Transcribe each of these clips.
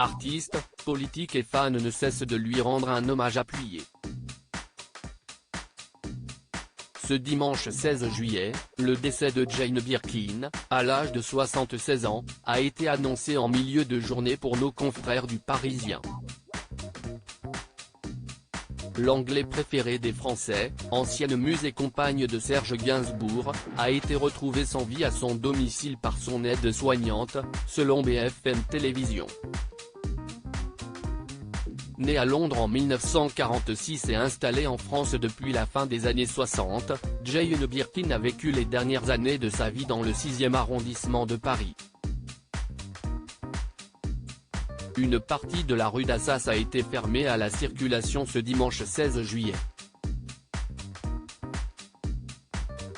Artistes, politiques et fans ne cessent de lui rendre un hommage appuyé. Ce dimanche 16 juillet, le décès de Jane Birkin, à l'âge de 76 ans, a été annoncé en milieu de journée pour nos confrères du Parisien. L'anglais préféré des Français, ancienne muse et compagne de Serge Gainsbourg, a été retrouvée sans vie à son domicile par son aide-soignante, selon BFM Télévision. Née à Londres en 1946 et installée en France depuis la fin des années 60, Jane Birkin a vécu les dernières années de sa vie dans le 6e arrondissement de Paris. Une partie de la rue d'Assas a été fermée à la circulation ce dimanche 16 juillet.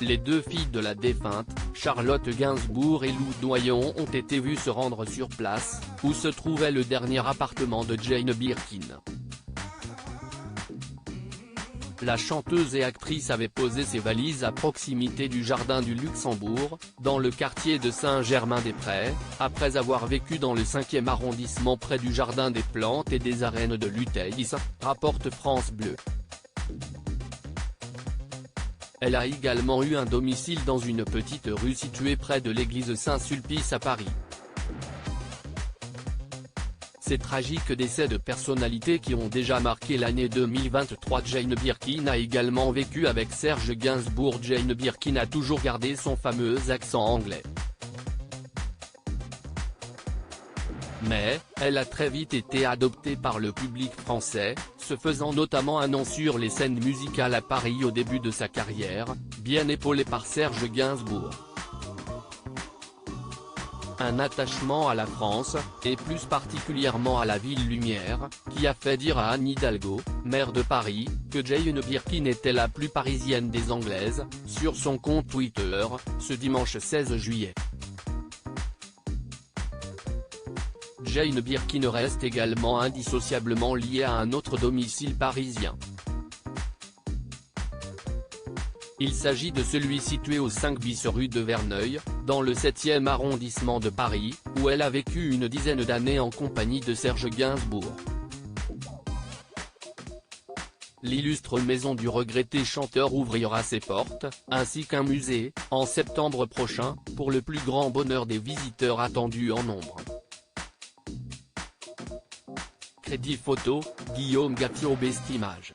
Les deux filles de la défunte, Charlotte Gainsbourg et Lou Doyon, ont été vues se rendre sur place, où se trouvait le dernier appartement de Jane Birkin. La chanteuse et actrice avait posé ses valises à proximité du Jardin du Luxembourg, dans le quartier de Saint-Germain-des-Prés, après avoir vécu dans le 5e arrondissement près du Jardin des Plantes et des Arènes de l'Utheis, rapporte France Bleu. Elle a également eu un domicile dans une petite rue située près de l'église Saint-Sulpice à Paris. Ces tragiques décès de personnalités qui ont déjà marqué l'année 2023. Jane Birkin a également vécu avec Serge Gainsbourg. Jane Birkin a toujours gardé son fameux accent anglais. Mais, elle a très vite été adoptée par le public français, se faisant notamment un nom sur les scènes musicales à Paris au début de sa carrière, bien épaulée par Serge Gainsbourg. Un attachement à la France, et plus particulièrement à la ville lumière, qui a fait dire à Anne Hidalgo, maire de Paris, que Jane Birkin était la plus parisienne des Anglaises, sur son compte Twitter, ce dimanche 16 juillet. Jane Birkin reste également indissociablement liée à un autre domicile parisien. Il s'agit de celui situé au 5 bis rue de Verneuil, dans le 7e arrondissement de Paris, où elle a vécu une dizaine d'années en compagnie de Serge Gainsbourg. L'illustre maison du regretté chanteur ouvrira ses portes, ainsi qu'un musée, en septembre prochain, pour le plus grand bonheur des visiteurs attendus en nombre. Crédit photo, Guillaume Gatio. Best Image.